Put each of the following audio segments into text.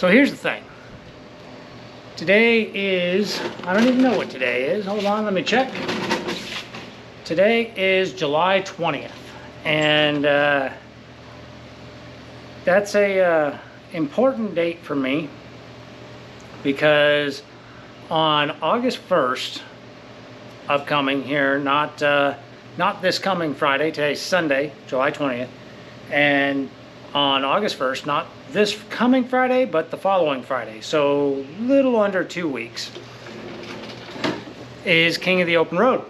So here's the thing. Today is, I don't even know what today is. Hold on, let me check. Today is July 20th. And that's a important date for me, because on August 1st, upcoming here, not this coming Friday, today's Sunday, July 20th, and on August 1st, not this coming Friday, but the following Friday, so little under 2 weeks, is King of the Open Road,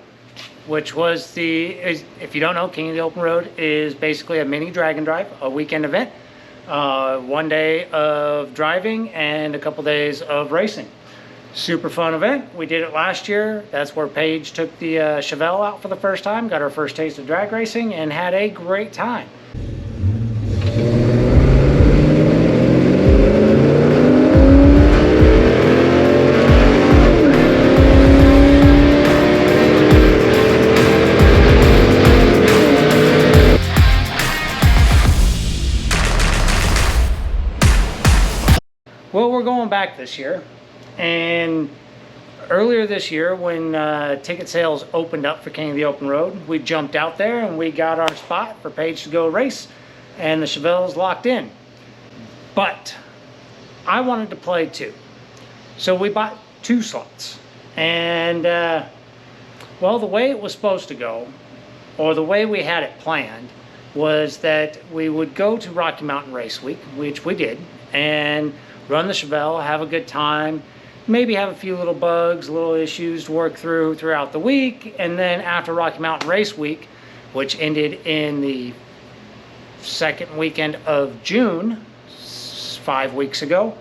which was if you don't know, King of the Open Road is basically a mini drag and drive, a weekend event, 1 day of driving and a couple days of racing. Super fun event. We did it last year. That's where Paige took the Chevelle out for the first time, got her first taste of drag racing, and had a great time. Well, we're going back this year, and earlier this year when ticket sales opened up for King of the Open Road, we jumped out there and we got our spot for Paige to go race, and the Chevelle's locked in. But I wanted to play too, so we bought 2 slots. And well, the way it was supposed to go, or the way we had it planned, was that we would go to Rocky Mountain Race Week, which we did, and run the Chevelle, have a good time, maybe have a few little bugs, little issues to work through throughout the week, and then after Rocky Mountain Race Week, which ended in the second weekend of June, 5 weeks ago,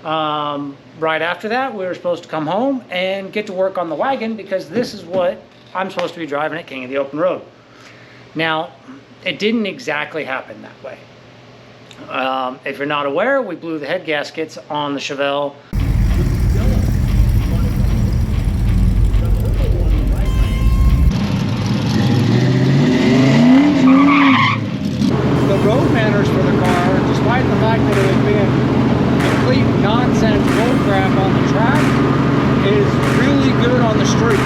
right after that, we were supposed to come home and get to work on the wagon, because this is what I'm supposed to be driving at King of the Open Road. Now, it didn't exactly happen that way. If you're not aware, we blew the head gaskets on the Chevelle. The road manners for the car, despite the fact that it was being complete nonsense road crap on the track, is really good on the street.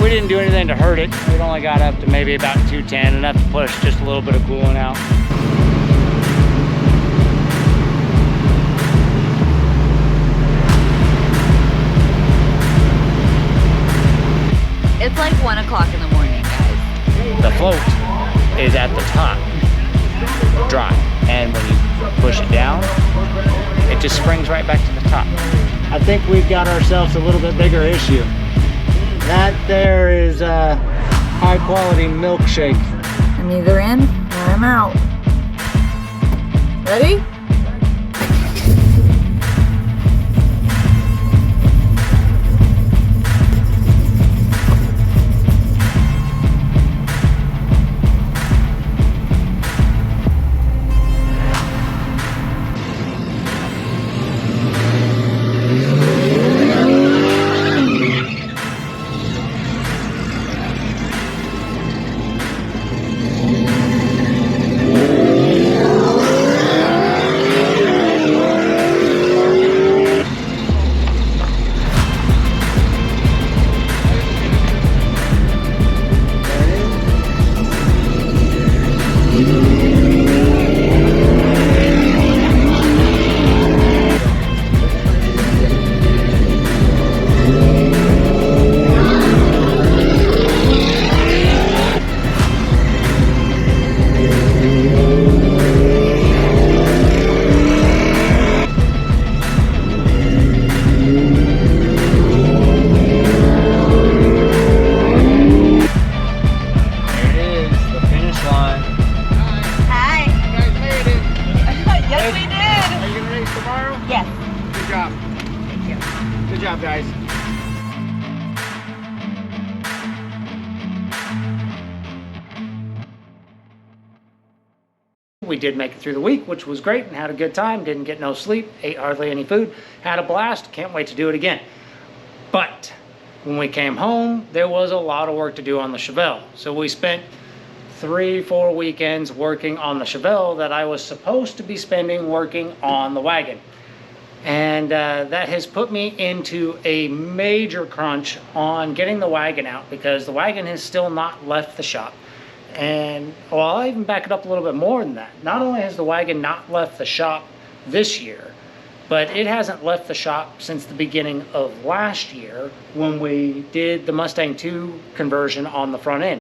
We didn't do anything to hurt it. It only got up to maybe about 210, enough to push just a little bit of coolant out. It's like 1 o'clock in the morning, guys. The float is at the top, dry, and when you push it down, it just springs right back to the top. I think we've got ourselves a little bit bigger issue. That there is a high quality milkshake. I'm either in or I'm out. Ready? Good job, guys. We did make it through the week, which was great, and had a good time. Didn't get no sleep, ate hardly any food, had a blast. Can't wait to do it again. But when we came home, there was a lot of work to do on the Chevelle. So we spent 3-4 weekends working on the Chevelle that I was supposed to be spending working on the wagon. And that has put me into a major crunch on getting the wagon out, because the wagon has still not left the shop. And well, I'll even back it up a little bit more than that. Not only has the wagon not left the shop this year, but it hasn't left the shop since the beginning of last year when we did the Mustang II conversion on the front end.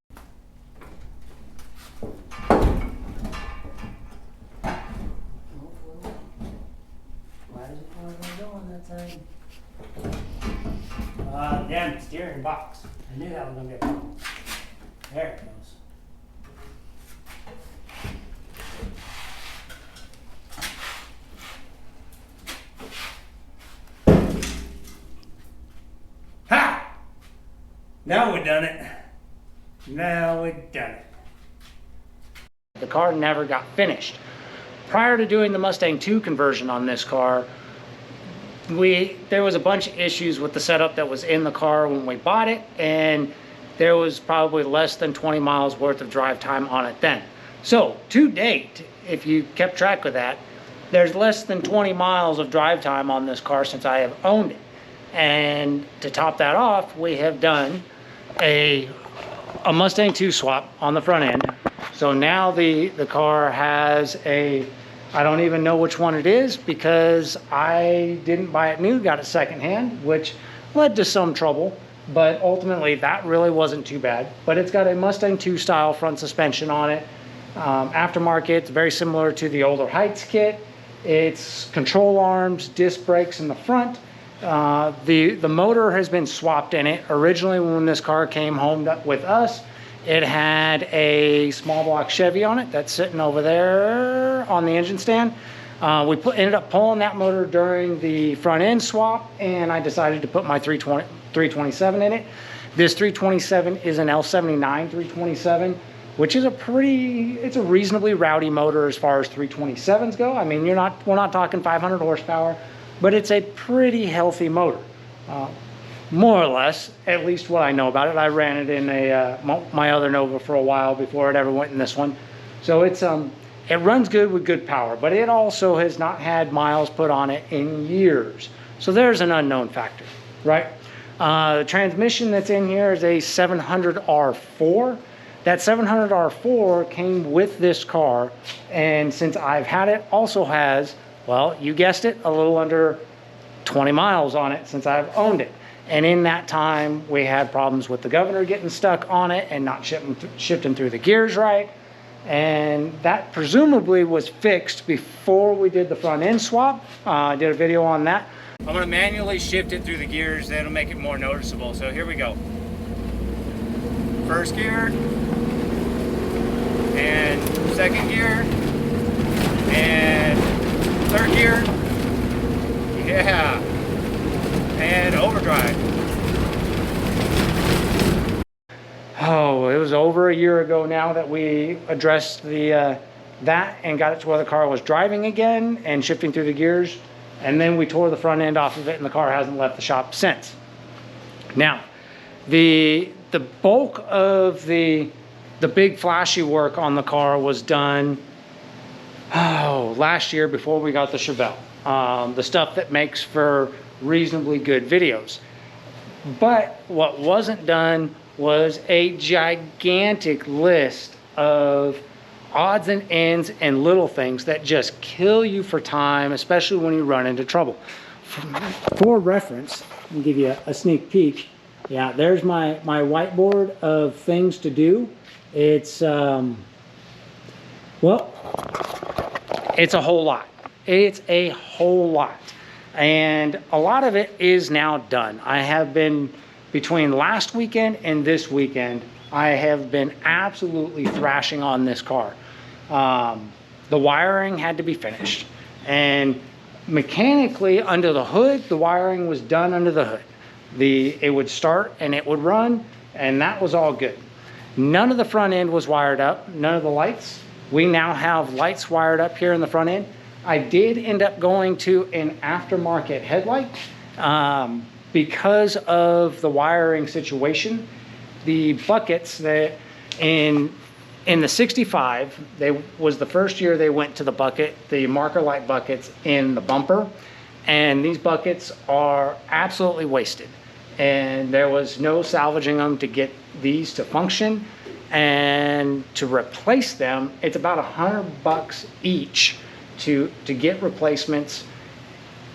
Damn steering box. I knew that was gonna be a problem. There it goes. Ha! Now we done it. Now we done it. The car never got finished. Prior to doing the Mustang II conversion on this car, there was a bunch of issues with the setup that was in the car when we bought it, and there was probably less than 20 miles worth of drive time on it then. So to date, if you kept track of that, there's less than 20 miles of drive time on this car since I have owned it. And to top that off, we have done a Mustang II swap on the front end. So now the car has a, I don't even know which one it is, because I didn't buy it new, got it secondhand, which led to some trouble, but ultimately that really wasn't too bad. But it's got a Mustang II style front suspension on it, aftermarket. It's very similar to the older Heidts kit. It's control arms, disc brakes in the front. The motor has been swapped in it. Originally, when this car came home with us, it had a small block Chevy on it that's sitting over there on the engine stand. We ended up pulling that motor during the front end swap, and I decided to put my 327 in it. This 327 is an L79 327, which is it's a reasonably rowdy motor as far as 327s go. I mean, we're not talking 500 horsepower, but it's a pretty healthy motor. More or less, at least what I know about it. I ran it in my other Nova for a while before it ever went in this one. So it runs good with good power, but it also has not had miles put on it in years. So there's an unknown factor, right? The transmission that's in here is a 700R4. That 700R4 came with this car, and since I've had it, also has, well, you guessed it, a little under 20 miles on it since I've owned it. And in that time, we had problems with the governor getting stuck on it and not shifting through the gears right. And that presumably was fixed before we did the front end swap. I did a video on that. I'm gonna manually shift it through the gears. That'll make it more noticeable. So here we go. First gear, and second gear, and third gear. Yeah. And overdrive. Oh, it was over a year ago now that we addressed that and got it to where the car was driving again and shifting through the gears. And then we tore the front end off of it, and the car hasn't left the shop since. Now, the bulk of the big flashy work on the car was done last year before we got the Chevelle. The stuff that makes for reasonably good videos. But what wasn't done was a gigantic list of odds and ends and little things that just kill you for time, especially when you run into trouble. For reference, I'll give you a sneak peek. Yeah, there's my whiteboard of things to do. It's well, it's a whole lot. It's a whole lot. And a lot of it is now done. I have been, between last weekend and this weekend, I have been absolutely thrashing on this car. The wiring had to be finished. And Mechanically, under the hood, the wiring was done under the hood. It would start and it would run, and that was all good. None of the front end was wired up, none of the lights. We now have lights wired up here in the front end. I did end up going to an aftermarket headlight because of the wiring situation. The buckets that in the 65, was the first year they went to the bucket, the marker light buckets in the bumper, and these buckets are absolutely wasted. And there was no salvaging them to get these to function, and to replace them, it's about $100 each to get replacements.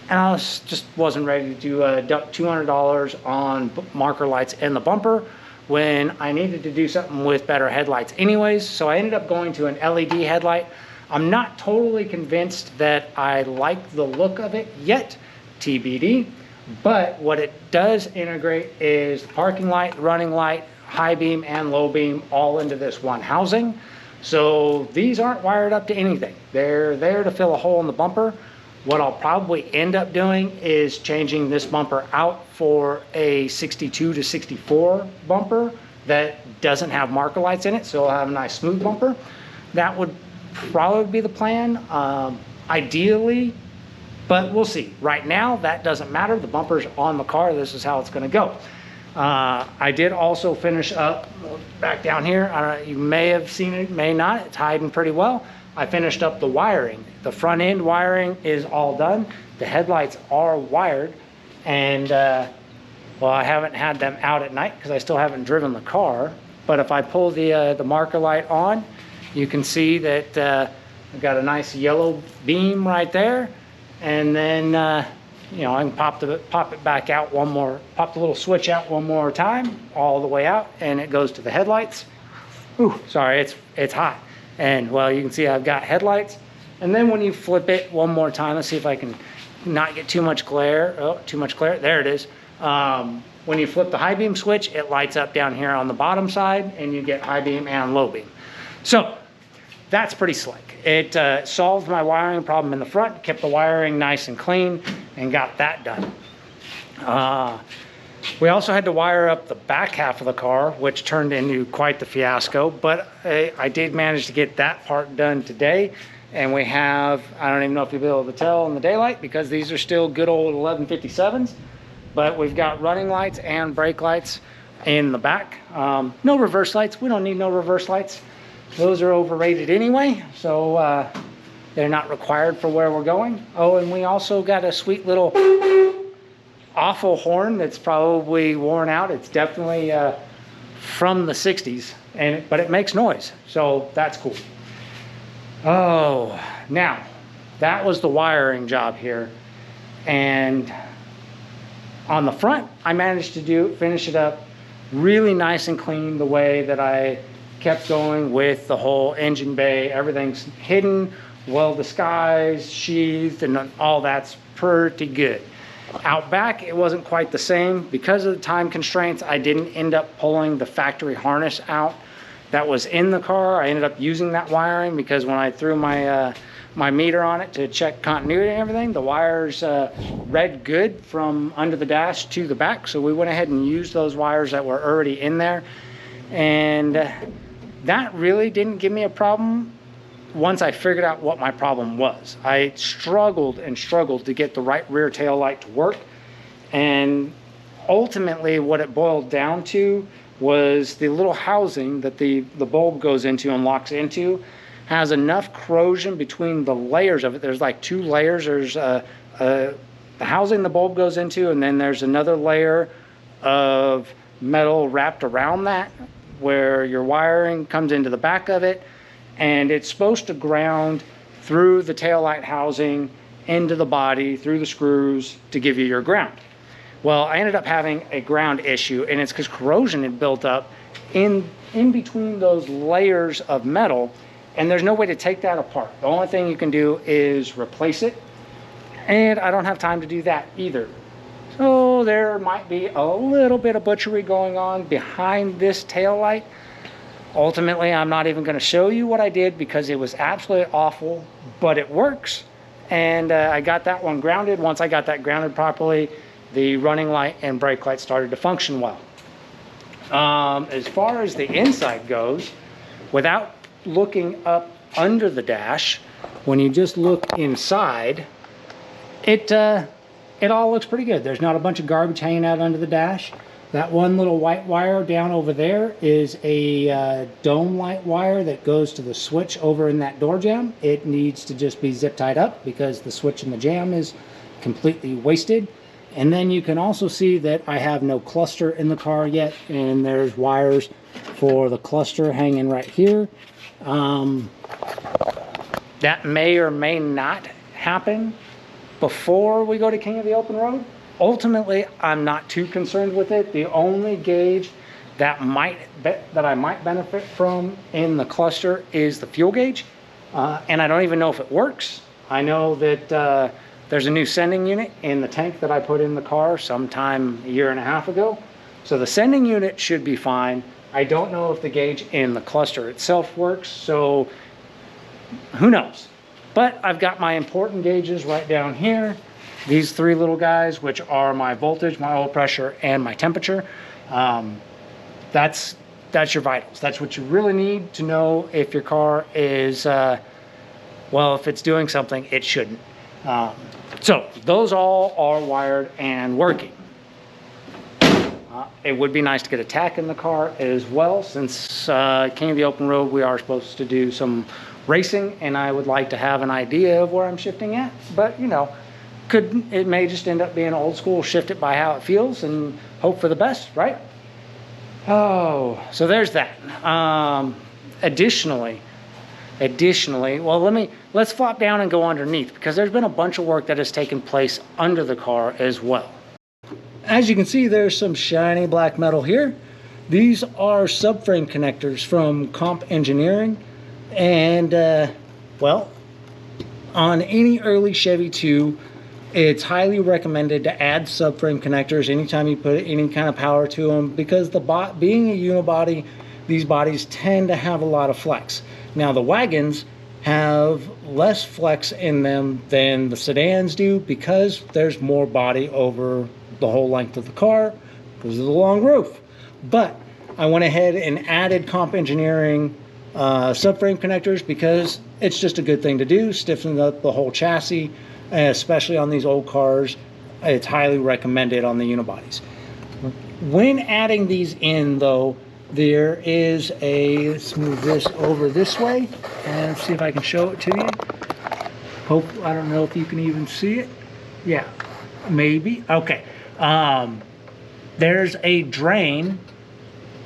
And I just wasn't ready to do $200 on marker lights in the bumper when I needed to do something with better headlights anyways. So I ended up going to an LED headlight. I'm not totally convinced that I like the look of it yet, TBD. But what it does integrate is the parking light, running light, high beam and low beam all into this one housing. So these aren't wired up to anything. They're there to fill a hole in the bumper. What I'll probably end up doing is changing this bumper out for a 62 to 64 bumper that doesn't have marker lights in it, so I'll have a nice smooth bumper. That would probably be the plan, ideally. But we'll see. Right now, that doesn't matter. The bumper's on the car. This is how it's going to go. I did also finish up back down here. You may have seen it, may not. It's hiding pretty well. I finished up the wiring. The front end wiring is all done. The headlights are wired. And, well, I haven't had them out at night because I still haven't driven the car. But if I pull the marker light on, you can see that I've got a nice yellow beam right there. And then, you know, I can pop it back out one more, pop the little switch out one more time, all the way out, and it goes to the headlights. Ooh, sorry, it's hot. And well, you can see I've got headlights. And then when you flip it one more time, let's see if I can not get too much glare. Oh, too much glare, there it is. When you flip the high beam switch, it lights up down here on the bottom side, and you get high beam and low beam. So that's pretty slick. It solved my wiring problem in the front, kept the wiring nice and clean, and got that done. We also had to wire up the back half of the car, which turned into quite the fiasco, but I did manage to get that part done today. And we have, I don't even know if you'll be able to tell in the daylight because these are still good old 1157s, but we've got running lights and brake lights in the back. No reverse lights. We don't need no reverse lights. Those are overrated anyway, so they're not required for where we're going. Oh, and we also got a sweet little awful horn that's probably worn out. It's definitely from the 60s, but it makes noise, so that's cool. Oh, now, that was the wiring job here. And on the front, I managed to finish it up really nice and clean the way that I kept going with the whole engine bay. Everything's hidden, well disguised, sheathed, and all that's pretty good. Out back, it wasn't quite the same. Because of the time constraints, I didn't end up pulling the factory harness out that was in the car. I ended up using that wiring because when I threw my my meter on it to check continuity and everything, the wires read good from under the dash to the back. So we went ahead and used those wires that were already in there. And that really didn't give me a problem once I figured out what my problem was. I struggled and struggled to get the right rear tail light to work. And ultimately what it boiled down to was the little housing that the bulb goes into and locks into has enough corrosion between the layers of it. There's like two layers. There's the housing the bulb goes into, and then there's another layer of metal wrapped around that where your wiring comes into the back of it, and it's supposed to ground through the taillight housing into the body through the screws to give you your ground. Well, I ended up having a ground issue, and it's because corrosion had built up in between those layers of metal, and there's no way to take that apart. The only thing you can do is replace it, and I don't have time to do that either. So there might be a little bit of butchery going on behind this tail light. Ultimately, I'm not even going to show you what I did because it was absolutely awful, but it works. and I got that one grounded. Once I got that grounded properly, the running light and brake light started to function well. As far as the inside goes, without looking up under the dash, when you just look inside, it all looks pretty good. There's not a bunch of garbage hanging out under the dash. That one little white wire down over there is a dome light wire that goes to the switch over in that door jamb. It needs to just be zip tied up because the switch in the jamb is completely wasted. And then you can also see that I have no cluster in the car yet, and there's wires for the cluster hanging right here. That may or may not happen before we go to King of the Open Road. Ultimately, I'm not too concerned with it. The only gauge that I might benefit from in the cluster is the fuel gauge, and I don't even know if it works. I know that there's a new sending unit in the tank that I put in the car sometime a year and a half ago, so the sending unit should be fine. I don't know if the gauge in the cluster itself works, so who knows. But I've got my important gauges right down here. These three little guys, which are my voltage, my oil pressure, and my temperature. That's your vitals. That's what you really need to know if your car is, well, if it's doing something it shouldn't. So those all are wired and working. It would be nice to get a tack in the car as well, since King of the Open Road, we are supposed to do some racing, and I would like to have an idea of where I'm shifting at. But, you know, it may just end up being old school, shift it by how it feels and hope for the best, right? Oh, so there's that. Additionally, well, let's flop down and go underneath, because there's been a bunch of work that has taken place under the car as well. As you can see, there's some shiny black metal here. These are subframe connectors from Comp Engineering, and well, on any early Chevy 2, it's highly recommended to add subframe connectors anytime you put any kind of power to them, because being a unibody, these bodies tend to have a lot of flex. Now the wagons have less flex in them than the sedans do, because there's more body over the whole length of the car because of the long roof. But I went ahead and added Comp Engineering subframe connectors because it's just a good thing to do, stiffen up the whole chassis, especially on these old cars. It's highly recommended on the unibodies. When adding these in, though, there is let's move this over this way and see if I can show it to you. I don't know if you can even see it. Yeah, maybe. Okay. There's a drain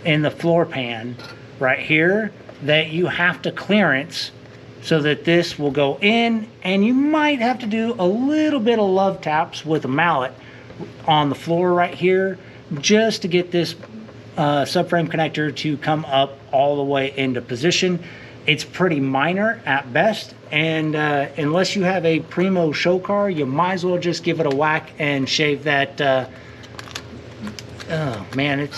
in the floor pan right here that you have to clearance so that this will go in, and you might have to do a little bit of love taps with a mallet on the floor right here just to get this subframe connector to come up all the way into position. It's pretty minor at best, and unless you have a primo show car, you might as well just give it a whack and shave that. Oh man,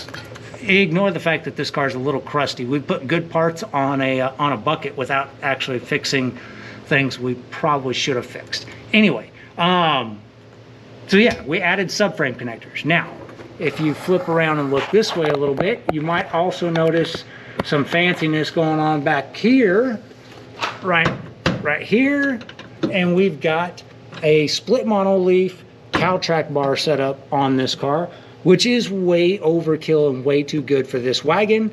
ignore the fact that this car is a little crusty. We put good parts on a bucket without actually fixing things we probably should have fixed. Anyway, so yeah, we added subframe connectors. Now, if you flip around and look this way a little bit, you might also notice some fanciness going on back here, right here, and we've got a split monoleaf cow track bar set up on this car, which is way overkill and way too good for this wagon,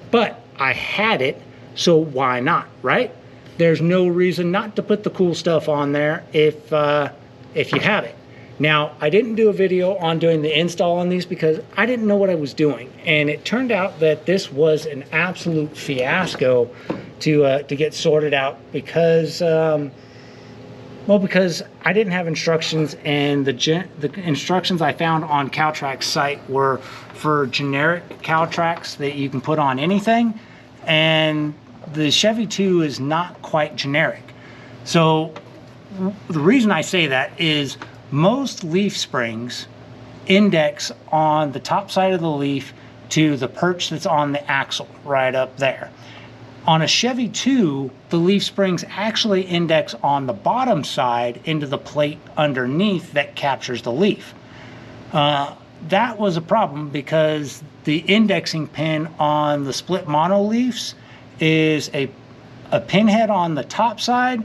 but I had it, so why not, right? There's no reason not to put the cool stuff on there if you have it. Now, I didn't do a video on doing the install on these because I didn't know what I was doing, and it turned out that this was an absolute fiasco to get sorted out because well, because I didn't have instructions, and the instructions I found on Caltrac's site were for generic Caltracs that you can put on anything, and the Chevy 2 is not quite generic. So the reason I say that is most leaf springs index on the top side of the leaf to the perch that's on the axle right up there. On a Chevy 2, the leaf springs actually index on the bottom side into the plate underneath that captures the leaf. That was a problem because the indexing pin on the split mono leafs is a pinhead on the top side,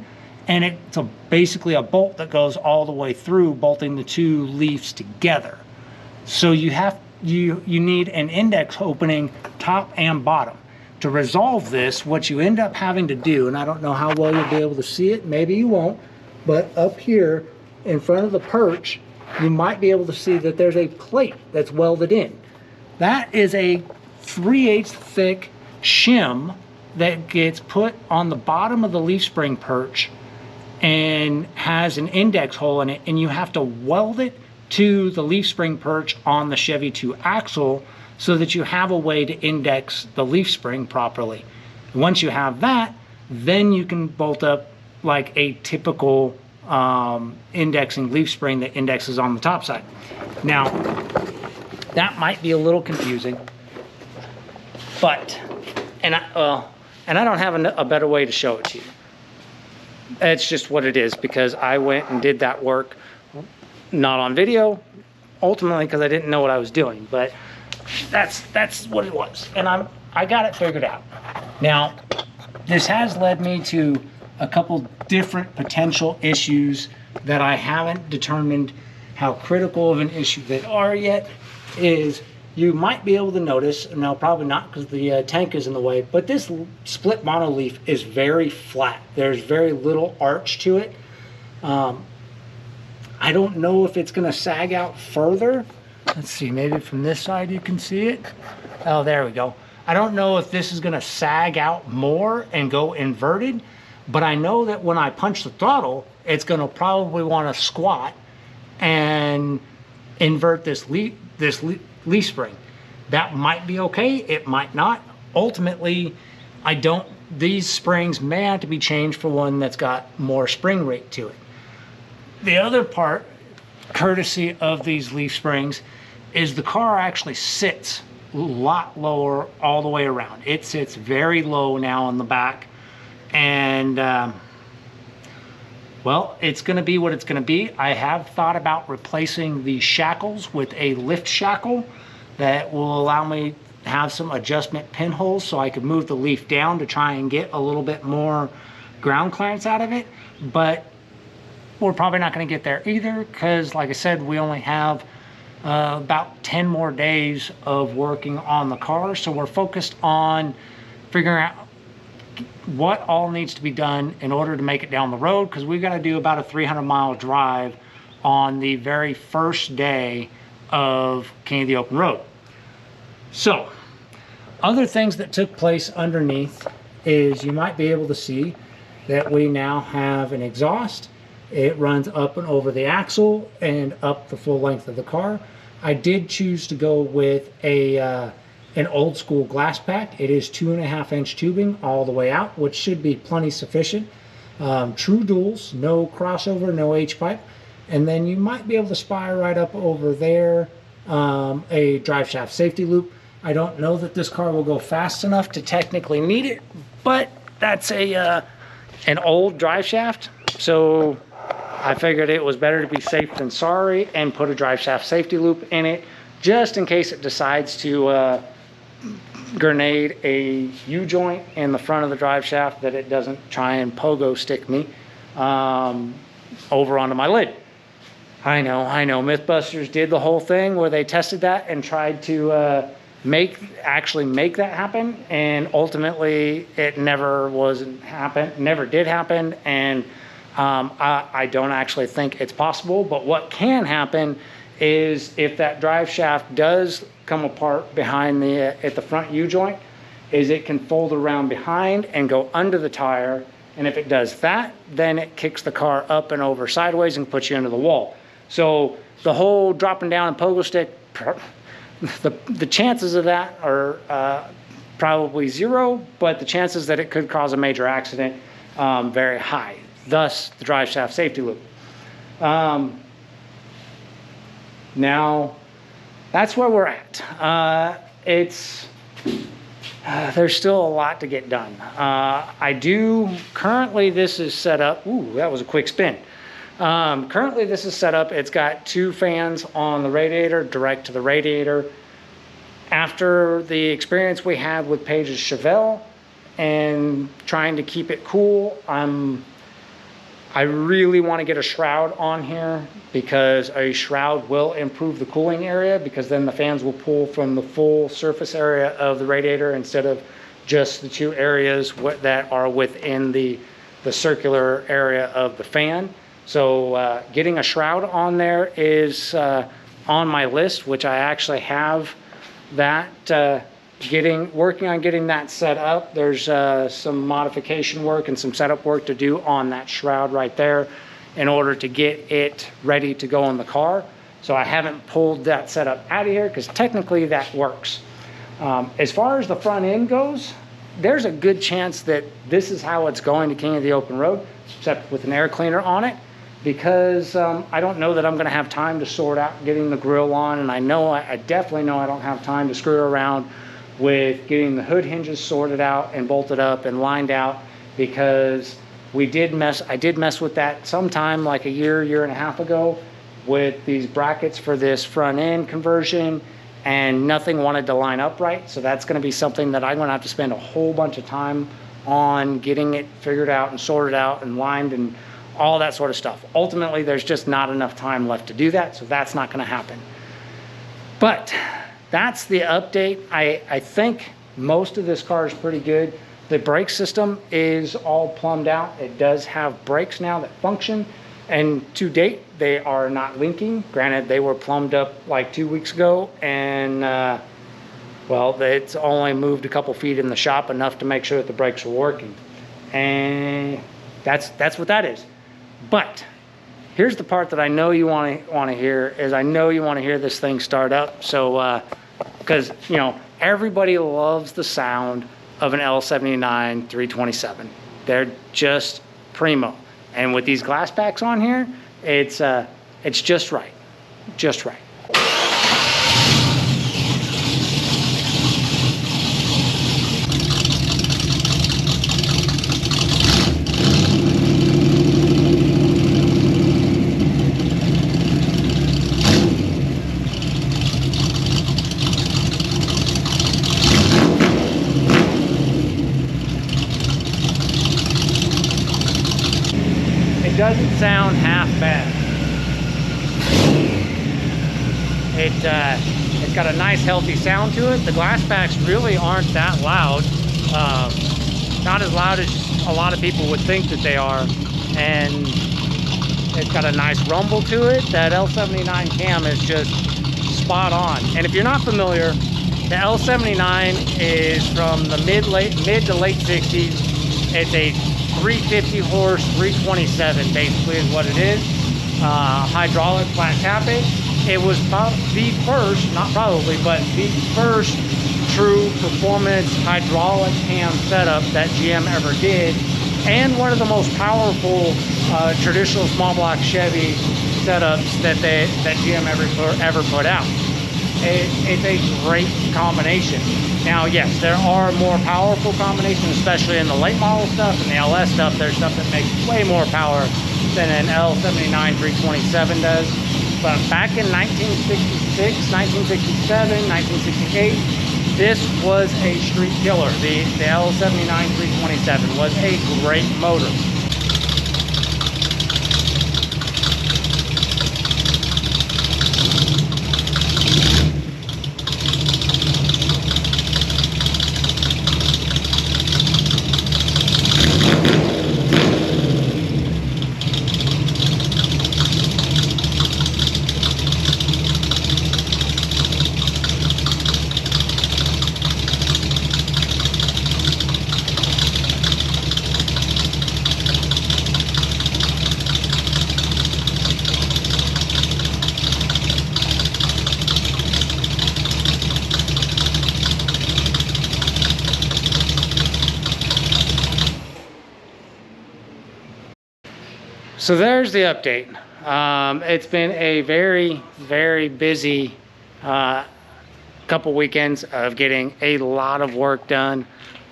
and it's basically a bolt that goes all the way through, bolting the two leaves together. So you need an index opening top and bottom. To resolve this, what you end up having to do, and I don't know how well you'll be able to see it, maybe you won't, but up here in front of the perch, you might be able to see that there's a plate that's welded in. That is a 3/8 thick shim that gets put on the bottom of the leaf spring perch and has an index hole in it, and you have to weld it to the leaf spring perch on the Chevy 2 axle so that you have a way to index the leaf spring properly. Once you have that, then you can bolt up like a typical indexing leaf spring that indexes on the top side. Now, that might be a little confusing, but, and I don't have a better way to show it to you. It's just what it is, because I went and did that work, not on video, ultimately because I didn't know what I was doing, but that's what it was, and I got it figured out. Now, this has led me to a couple different potential issues that I haven't determined how critical of an issue they are yet. Is you might be able to notice, no, probably not because the tank is in the way, but this split mono leaf is very flat. There's very little arch to it. I don't know if it's going to sag out further. Let's see, maybe from this side you can see it. Oh, there we go. I don't know if this is going to sag out more and go inverted, but I know that when I punch the throttle, it's going to probably want to squat and invert this leaf spring. That might be okay, it might not. Ultimately, these springs may have to be changed for one that's got more spring rate to it. The other part, courtesy of these leaf springs, is the car actually sits a lot lower all the way around. It sits very low now in the back, and well, it's going to be what it's going to be. I have thought about replacing the shackles with a lift shackle that will allow me to have some adjustment pinholes so I could move the leaf down to try and get a little bit more ground clearance out of it. But we're probably not going to get there either, because like I said, we only have about 10 more days of working on the car. So we're focused on figuring out what all needs to be done in order to make it down the road, because we've got to do about a 300-mile drive on the very first day of King of the Open Road. So, other things that took place underneath is you might be able to see that we now have an exhaust. It runs up and over the axle and up the full length of the car. I did choose to go with an old school glass pack. It is 2.5-inch tubing all the way out, which should be plenty sufficient. True duals, no crossover, no H-pipe. And then you might be able to spy right up over there a drive shaft safety loop. I don't know that this car will go fast enough to technically need it, but that's an old drive shaft, so I figured it was better to be safe than sorry and put a drive shaft safety loop in it, just in case it decides to grenade a U-joint in the front of the drive shaft, that it doesn't try and pogo stick me over onto my lid. I know, Mythbusters did the whole thing where they tested that and tried to actually make that happen, and ultimately it never did happen, and I don't actually think it's possible. But what can happen is if that drive shaft does come apart behind at the front U-joint, is it can fold around behind and go under the tire, and if it does that, then it kicks the car up and over sideways and puts you into the wall. So the whole dropping down and pogo stick, the chances of that are probably zero, but the chances that it could cause a major accident very high. Thus, the drive shaft safety loop. Now, that's where we're at. there's still a lot to get done. Currently this is set up, ooh, that was a quick spin. Currently this is set up, it's got 2 fans on the radiator, direct to the radiator. After the experience we had with Paige's Chevelle and trying to keep it cool, I really want to get a shroud on here, because a shroud will improve the cooling area, because then the fans will pull from the full surface area of the radiator instead of just the 2 areas that are within the circular area of the fan. So getting a shroud on there is on my list, which I actually have that working on getting that set up. There's some modification work and some setup work to do on that shroud right there in order to get it ready to go in the car. So I haven't pulled that setup out of here, because technically that works. As far as the front end goes, there's a good chance that this is how it's going to King of the Open Road, except with an air cleaner on it, because I don't know that I'm going to have time to sort out getting the grill on, and I definitely know I don't have time to screw around with getting the hood hinges sorted out and bolted up and lined out, because I did mess with that sometime like a year and a half ago with these brackets for this front end conversion, and nothing wanted to line up right. So that's going to be something that I'm going to have to spend a whole bunch of time on getting it figured out and sorted out and lined and all that sort of stuff. Ultimately, there's just not enough time left to do that, so that's not going to happen. But that's the update. I think most of this car is pretty good. The brake system is all plumbed out. It does have brakes now that function, and to date they are not linking. Granted, they were plumbed up like 2 weeks ago, and well, it's only moved a couple feet in the shop, enough to make sure that the brakes are working, and that's what that is. But here's the part that I know you want to hear, is I know you want to hear this thing start up. So because you know, everybody loves the sound of an L79 327. They're just primo, and with these glass packs on here, it's just right, just right. Doesn't sound half bad. It's got a nice healthy sound to it. The glass packs really aren't that loud. Not as loud as a lot of people would think that they are, and it's got a nice rumble to it. That L79 cam is just spot on. And if you're not familiar, the L79 is from the mid to late 60s. It's a 350 horse 327 basically is what it is. Hydraulic flat tapping. It was the first, not probably, but the first true performance hydraulic cam setup that GM ever did, and one of the most powerful traditional small block Chevy setups that GM ever put out. It's a great combination. Now, yes, there are more powerful combinations, especially in the late model stuff and the LS stuff. There's stuff that makes way more power than an L79 327 does. But back in 1966, 1967, 1968, this was a street killer. The L79 327 was a great motor. So there's the update. It's been a very, very busy couple weekends of getting a lot of work done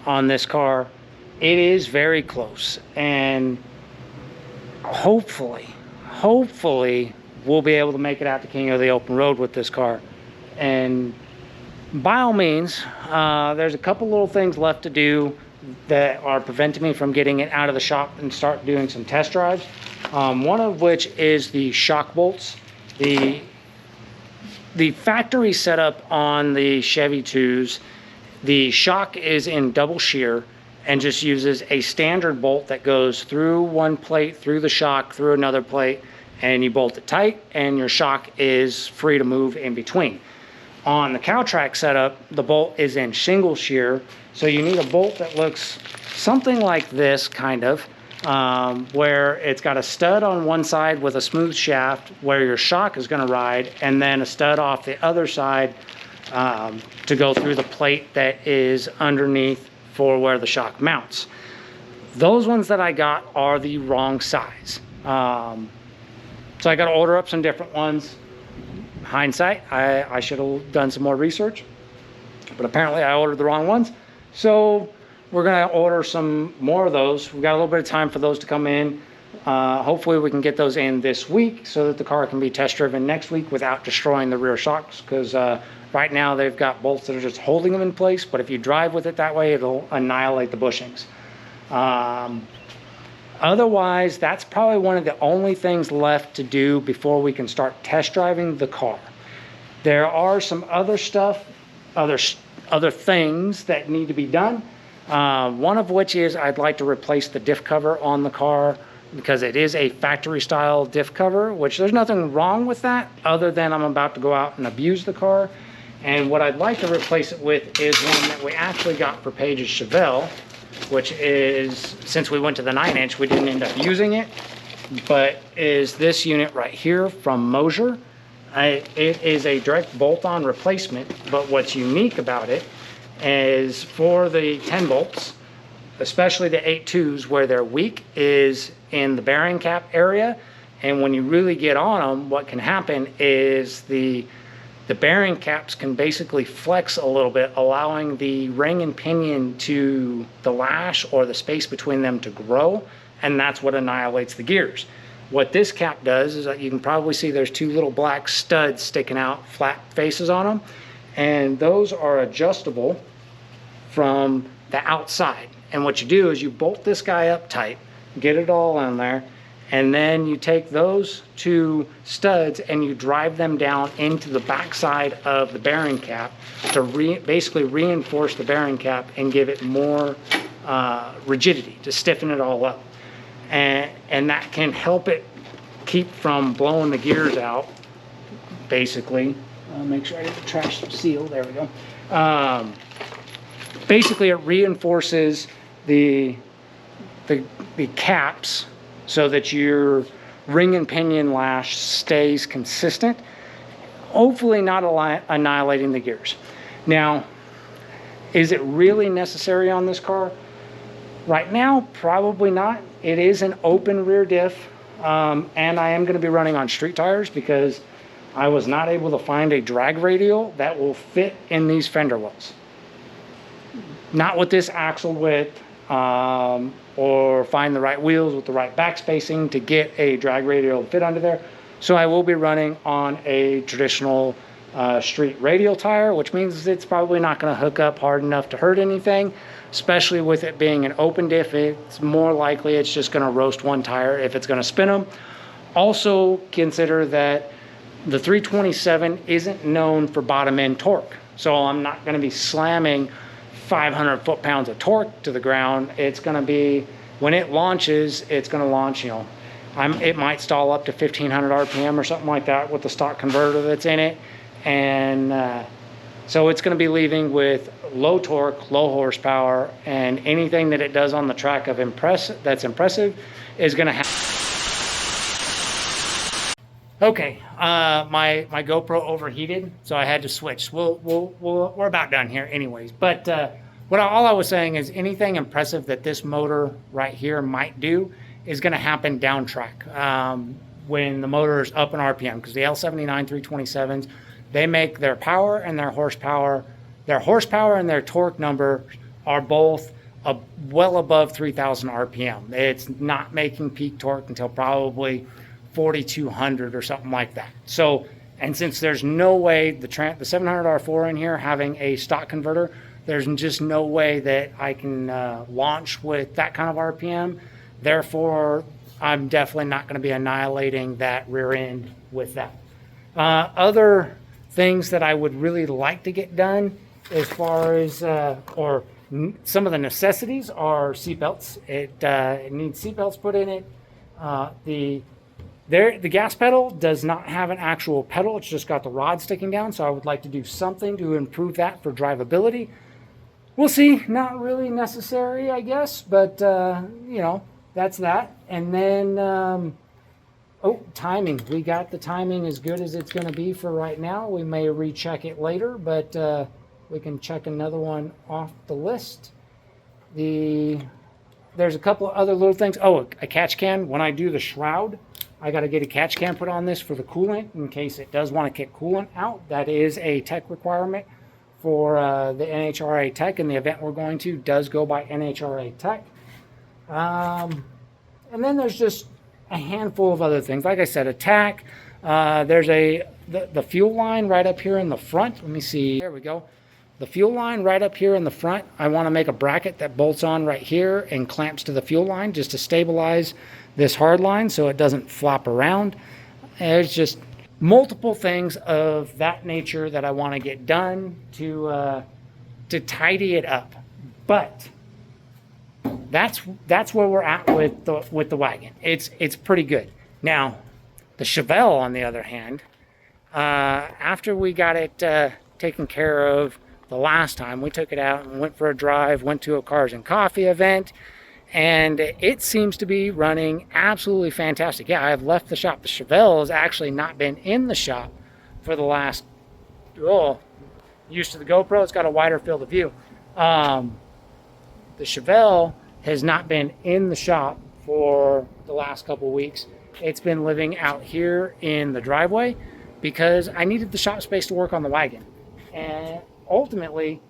on this car. It is very close, and hopefully we'll be able to make it out to King of the Open Road with this car. And by all means, there's a couple little things left to do that are preventing me from getting it out of the shop and start doing some test drives. One of which is the shock bolts. The factory setup on the Chevy 2s, the shock is in double shear and just uses a standard bolt that goes through one plate, through the shock, through another plate, and you bolt it tight and your shock is free to move in between. On the Cowtrack setup, the bolt is in shingle shear, so you need a bolt that looks something like this, kind of, where it's got a stud on one side with a smooth shaft where your shock is going to ride, and then a stud off the other side to go through the plate that is underneath for where the shock mounts. Those ones that I got are the wrong size. So I got to order up some different ones. Hindsight, I should have done some more research, but apparently I ordered the wrong ones. So we're going to order some more of those. We've got a little bit of time for those to come in. Hopefully we can get those in this week so that the car can be test driven next week without destroying the rear shocks, because right now they've got bolts that are just holding them in place, but if you drive with it that way, it'll annihilate the bushings. Otherwise, that's probably one of the only things left to do before we can start test driving the car. There are some other stuff, other things that need to be done. One of which is I'd like to replace the diff cover on the car, because it is a factory style diff cover, which there's nothing wrong with that other than I'm about to go out and abuse the car. And what I'd like to replace it with is one that we actually got for Paige's Chevelle, which is, since we went to the 9-inch, we didn't end up using it, but is this unit right here from Moser. It is a direct bolt-on replacement, but what's unique about it is for the 10 bolts, especially the 8.2s, where they're weak is in the bearing cap area. And when you really get on them, what can happen is the bearing caps can basically flex a little bit, allowing the ring and pinion to the lash or the space between them to grow, and that's what annihilates the gears. What this cap does is that you can probably see there's two little black studs sticking out, flat faces on them, and those are adjustable from the outside. And what you do is you bolt this guy up tight, get it all in there, and then you take those two studs and you drive them down into the backside of the bearing cap to basically reinforce the bearing cap and give it more rigidity, to stiffen it all up. And that can help it keep from blowing the gears out, basically. Make sure I get the trash seal, there we go. Basically it reinforces the caps so that your ring and pinion lash stays consistent, hopefully not annihilating the gears. Now, is it really necessary on this car? Right now, probably not. It is an open rear diff, and I am going to be running on street tires because I was not able to find a drag radial that will fit in these fender wells. Not with this axle width, or find the right wheels with the right back spacing to get a drag radial to fit under there. So I will be running on a traditional street radial tire, which means it's probably not going to hook up hard enough to hurt anything, especially with it being an open diff. It's more likely it's just going to roast one tire if it's going to spin them. Also consider that the 327 isn't known for bottom end torque, so I'm not going to be slamming 500 foot-pounds of torque to the ground. It's going to be, when it launches, it's going to launch, it might stall up to 1500 RPM or something like that with the stock converter that's in it. And so it's going to be leaving with low torque, low horsepower, and anything that it does on the track of that's impressive is going to have. Okay, my GoPro overheated, so I had to switch. We're about done here anyways. But all I was saying is anything impressive that this motor right here might do is going to happen down track when the motor is up in RPM, because the L79 327s, They make their power and their horsepower and their torque number are both well above 3,000 RPM. It's not making peak torque until probably 4,200 or something like that. So, and since there's no way the 700R4 in here having a stock converter, there's just no way that I can launch with that kind of RPM. Therefore, I'm definitely not going to be annihilating that rear end with that. Other things that I would really like to get done as far as, some of the necessities are seatbelts. It needs seatbelts put in it. The gas pedal does not have an actual pedal. It's just got the rod sticking down. So I would like to do something to improve that for drivability. We'll see. Not really necessary, I guess. But, that's that. And then, timing. We got the timing as good as it's going to be for right now. We may recheck it later, but we can check another one off the list. There's a couple of other little things. Oh, a catch can. When I do the shroud, I got to get a catch can put on this for the coolant in case it does want to kick coolant out. That is a tech requirement for the NHRA tech, and the event we're going to does go by NHRA tech. And then there's just a handful of other things. Like I said, a tack. There's the fuel line right up here in the front. Let me see. There we go. The fuel line right up here in the front, I want to make a bracket that bolts on right here and clamps to the fuel line just to stabilize this hard line so it doesn't flop around. There's just multiple things of that nature that I want to get done to tidy it up. But that's where we're at with the wagon. It's pretty good. Now, the Chevelle, on the other hand, after we got it taken care of the last time, we took it out and went for a drive, went to a Cars and Coffee event, and it seems to be running absolutely fantastic. Yeah, I've left the shop. The Chevelle has actually not been in the shop for the last, used to the GoPro, it's got a wider field of view. The Chevelle has not been in the shop for the last couple weeks. It's been living out here in the driveway because I needed the shop space to work on the wagon. And ultimately,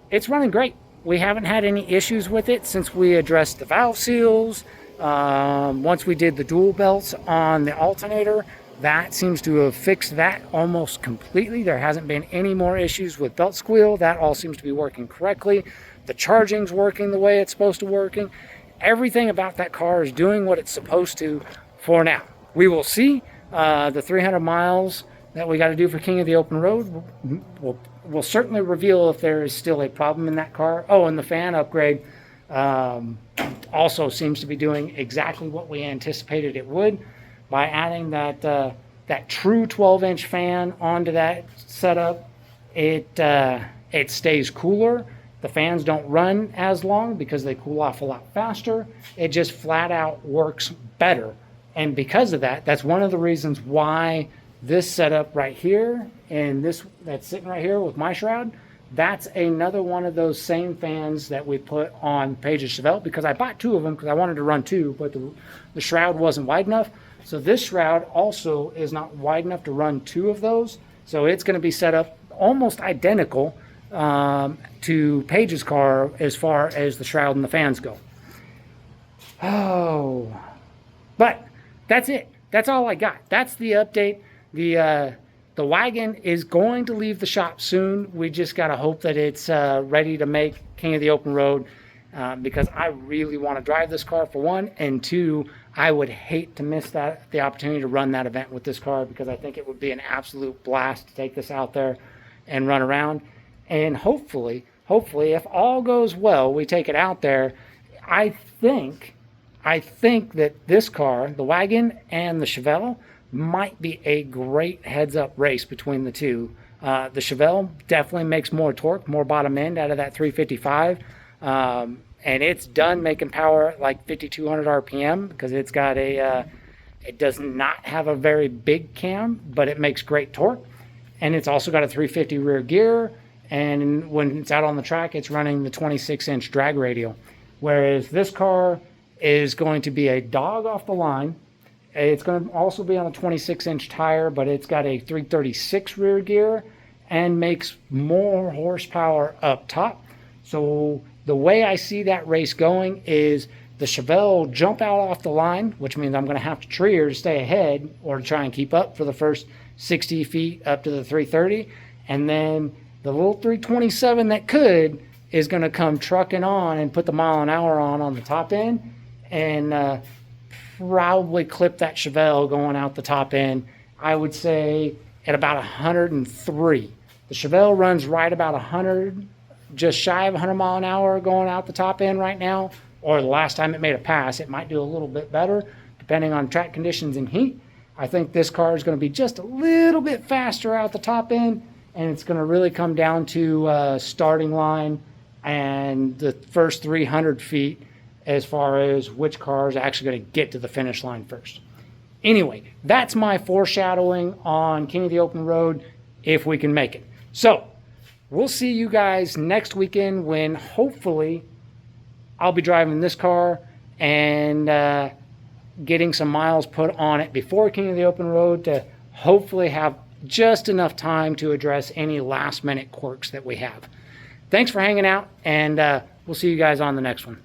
it's running great. We haven't had any issues with it since we addressed the valve seals. Once we did the dual belts on the alternator, that seems to have fixed that almost completely. There hasn't been any more issues with belt squeal. That all seems to be working correctly. The charging's working the way it's supposed to working. Everything about that car is doing what it's supposed to for now. We will see. The 300 miles that we got to do for King of the Open Road will certainly reveal if there is still a problem in that car. Oh, and the fan upgrade also seems to be doing exactly what we anticipated it would by adding that true 12-inch fan onto that setup. It stays cooler. The fans don't run as long because they cool off a lot faster. It just flat out works better. And because of that, that's one of the reasons why this setup right here and this that's sitting right here with my shroud, that's another one of those same fans that we put on Paige's Chevelle, because I bought two of them because I wanted to run two, but the shroud wasn't wide enough. So this shroud also is not wide enough to run two of those. So it's going to be set up almost identical to Paige's car as far as the shroud and the fans go. Oh, but that's it. That's all I got. That's the update. The wagon is going to leave the shop soon. We just got to hope that it's ready to make King of the Open Road, because I really want to drive this car, for one, and two, I would hate to miss the opportunity to run that event with this car, because I think it would be an absolute blast to take this out there and run around. And hopefully, if all goes well, we take it out there. I think that this car, the wagon and the Chevelle, might be a great heads-up race between the two. The Chevelle definitely makes more torque, more bottom end out of that 355, and it's done making power at like 5,200 RPM because it's got it does not have a very big cam, but it makes great torque, and it's also got a 350 rear gear, and when it's out on the track, it's running the 26-inch drag radial, whereas this car is going to be a dog off the line. It's going to also be on a 26-inch tire, but it's got a 336 rear gear and makes more horsepower up top. So the way I see that race going is the Chevelle will jump out off the line, which means I'm going to have to tree her to stay ahead or to try and keep up for the first 60 feet up to the 330. And then the little 327 that could is going to come trucking on and put the mile an hour on the top end and probably clip that Chevelle going out the top end. I would say at about 103. The Chevelle runs right about 100, just shy of 100 mile an hour going out the top end right now. Or the last time it made a pass, it might do a little bit better depending on track conditions and heat. I think this car is going to be just a little bit faster out the top end, and it's going to really come down to starting line and the first 300 feet as far as which car is actually going to get to the finish line first. Anyway, that's my foreshadowing on King of the Open Road if we can make it. So we'll see you guys next weekend when hopefully I'll be driving this car and getting some miles put on it before King of the Open Road to hopefully have just enough time to address any last minute quirks that we have. Thanks for hanging out, and we'll see you guys on the next one.